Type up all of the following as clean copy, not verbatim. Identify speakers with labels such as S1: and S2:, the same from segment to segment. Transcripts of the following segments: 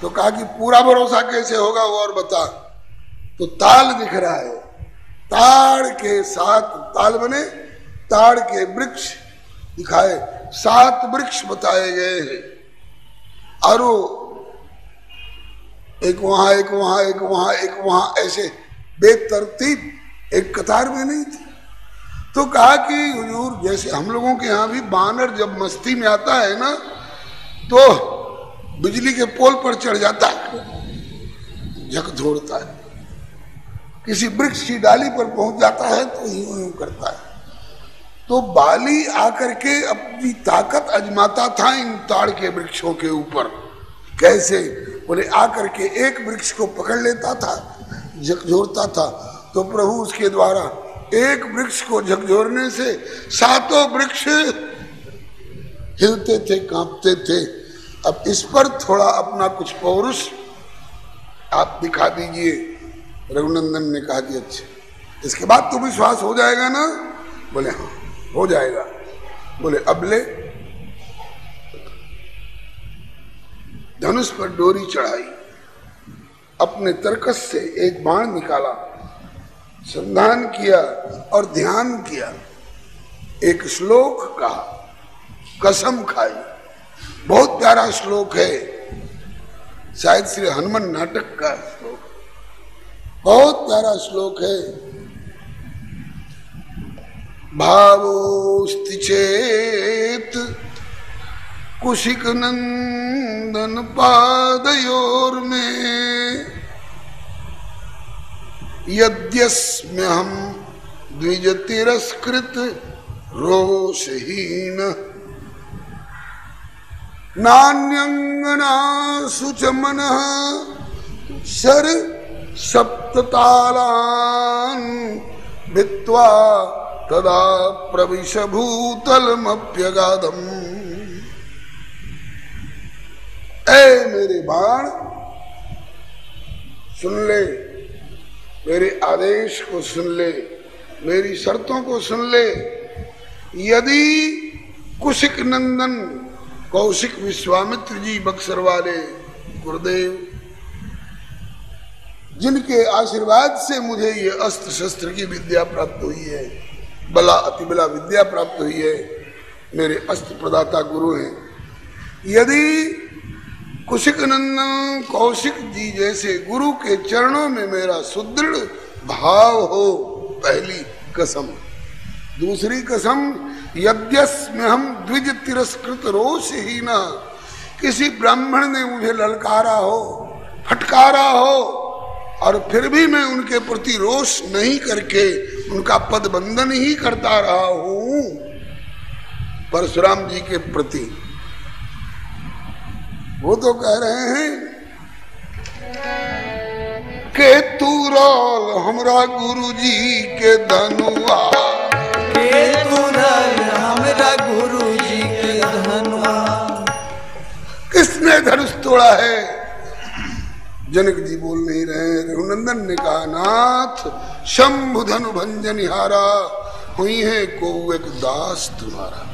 S1: तो कहा कि पूरा भरोसा कैसे होगा वो और बता। तो ताल दिख रहा है, ताड़ के 7 ताल बने, ताड़ के वृक्ष दिखाए, 7 वृक्ष बताए गए हैं। और वो एक वहां एक वहां एक वहां एक वहां ऐसे बेतरतीब एक कतार में नहीं थी। तो कहा कि हुजूर जैसे हम लोगों के यहाँ भी बानर जब मस्ती में आता है ना तो बिजली के पोल पर चढ़ जाता है, झकझोरता है, किसी वृक्ष की डाली पर पहुंच जाता है तो यूं यूं करता है। तो बाली आकर के अपनी ताकत आजमाता था इन ताड़ के वृक्षों के ऊपर। कैसे? बोले आकर के एक वृक्ष को पकड़ लेता था, झकझोरता था, तो प्रभु उसके द्वारा एक वृक्ष को झकझोरने से 7 वृक्ष हिलते थे, कांपते थे। अब इस पर थोड़ा अपना कुछ पौरुष आप दिखा दीजिए। रघुनंदन ने कहा कि अच्छा इसके बाद तो विश्वास हो जाएगा ना? बोले हाँ हो जाएगा। बोले अब ले। धनुष पर डोरी चढ़ाई, अपने तरकस से एक बाण निकाला, संधान किया और ध्यान किया। एक श्लोक कहा, कसम खाई। बहुत प्यारा श्लोक है, शायद श्री हनुमान नाटक का श्लोक, बहुत प्यारा श्लोक है। भावोस्ति चेत कुशिक नंदन पादयोर में यद्यस्म्यहं द्विज तिरस्कृत रोषहीन नान्यंगनासु च मनः शर सप्ततालान् भित्वा तदा प्रविश भूतलमप्यगाधम्। ऐ मेरे बाण सुन ले, मेरे आदेश को सुन ले, मेरी शर्तों को सुन ले। यदि कुशिक नंदन कौशिक विश्वामित्र जी बक्सर वाले गुरुदेव, जिनके आशीर्वाद से मुझे ये अस्त्र शस्त्र की विद्या प्राप्त हुई है, बला अति बला विद्या प्राप्त हुई है, मेरे अस्त्र प्रदाता गुरु हैं। यदि कुशिक नंदन कौशिक जी जैसे गुरु के चरणों में मेरा सुदृढ़ भाव हो, पहली कसम। दूसरी कसम, यद्यस्म्यहं द्विज तिरस्कृत रोषहीन, किसी ब्राह्मण ने मुझे ललकारा हो, फटकारा हो, और फिर भी मैं उनके प्रति रोष नहीं करके उनका पद बंधन ही करता रहा हूं। परशुराम जी के प्रति वो तो कह रहे हैं के तू रोल हमरा गुरु जी के धनुआ,
S2: के तू रोल हमरा गुरु जी के धनुआ।
S1: किसने धनुष तोड़ा है? जनक जी बोल नहीं रहे। रघुनंदन ने कहा, नाथ शंभु धनु भंजनिहारा, हुई है को एक दास तुम्हारा।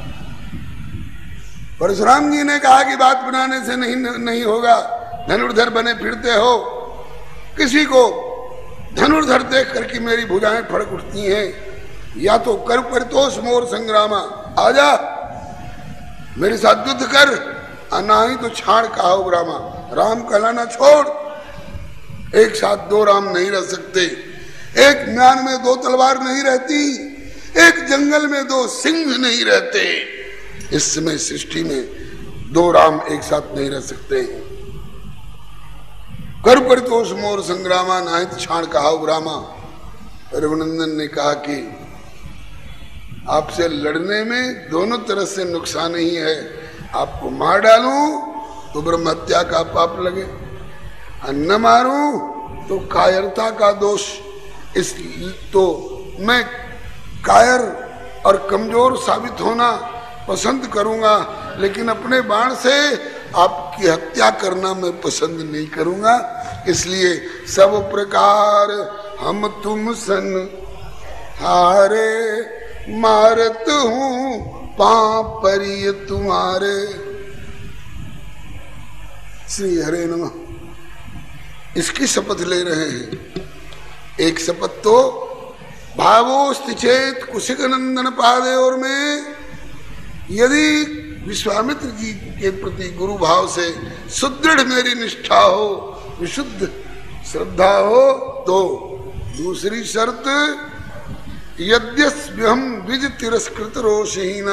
S1: परशुराम जी ने कहा कि बात बनाने से नहीं होगा, धनुर्धर बने फिरते हो। किसी को धनुर्धर देख करके मेरी भुजाएं फड़क उठती हैं। या तो कर परितोष मोर संग्रामा, आजा मेरे साथ युद्ध कर, ना ही तो छाड़ कहा रामा। राम कहलाना छोड़, एक साथ 2 राम नहीं रह सकते, एक म्यान में 2 तलवार नहीं रहती, एक जंगल में 2 सिंह नहीं रहते। इस समय सृष्टि में 2 राम एक साथ नहीं रह सकते। कर परितोष मोर संग्रामा, नाहित छाण कहाऊ रामा। रघुनंदन ने कहा कि आपसे लड़ने में दोनों तरह से नुकसान ही है। आपको मार डालूं तो ब्रह्म हत्या का पाप लगे, न मारूं तो कायरता का दोष। इस तो मैं कायर और कमजोर साबित होना पसंद करूंगा, लेकिन अपने बाण से आपकी हत्या करना मैं पसंद नहीं करूंगा। इसलिए सब प्रकार हम तुम सन हारे, मारत हूं पांव परिय तुम्हारे। श्री हरे नमः। इसकी शपथ ले रहे हैं। एक शपथ तो भावोस्ति चेत कुशिक नंदन पादेयोर में, यदि विश्वामित्र जी के प्रति गुरु भाव से सुदृढ़ मेरी निष्ठा हो, विशुद्ध श्रद्धा हो, तो दूसरी शर्त यद्यस्म्यहं द्विज तिरस्कृत रोषहीन,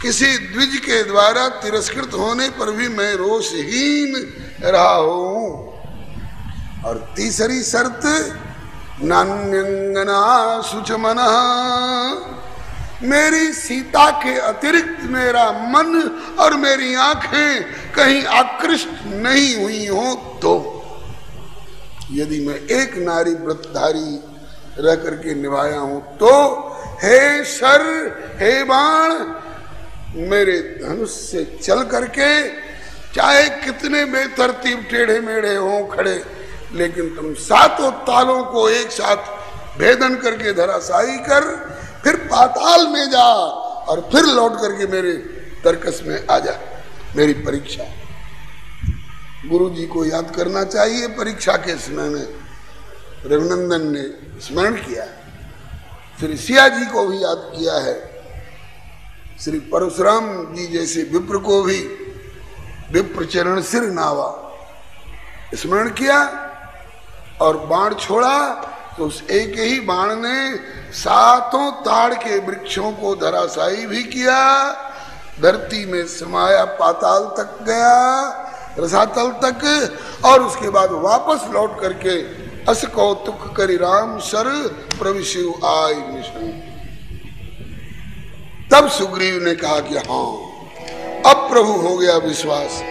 S1: किसी द्विज के द्वारा तिरस्कृत होने पर भी मैं रोषहीन रहा हूं। और तीसरी शर्त नान्यंगना शुच मनः, मेरी सीता के अतिरिक्त मेरा मन और मेरी आंखें कहीं आकृष्ट नहीं हुई हो। तो यदि मैं एक नारी व्रतधारी रह करके निभाया हूं तो हे शर, हे बाण, मेरे धनुष से चल करके चाहे कितने बेतरतीब टेढ़े मेढ़े हों खड़े, लेकिन तुम सातों तालों को एक साथ भेदन करके धराशायी कर, फिर पाताल में जा और फिर लौट करके मेरे तर्कस में आ जा। मेरी परीक्षा गुरु जी को याद करना चाहिए। परीक्षा के समय में रघुनंदन ने स्मरण किया, श्री सिया जी को भी याद किया है, श्री परशुराम जी जैसे विप्र को भी विप्र चरण सिर नावा स्मरण किया और बाण छोड़ा तो उस एक ही बाण ने सातों ताड़ के वृक्षों को धराशायी भी किया, धरती में समाया, पाताल तक गया, रसातल तक, और उसके बाद वापस लौट करके अस कौतुक करि राम सर प्रविशु आय मिशन। तब सुग्रीव ने कहा कि हाँ, अब प्रभु हो गया विश्वास।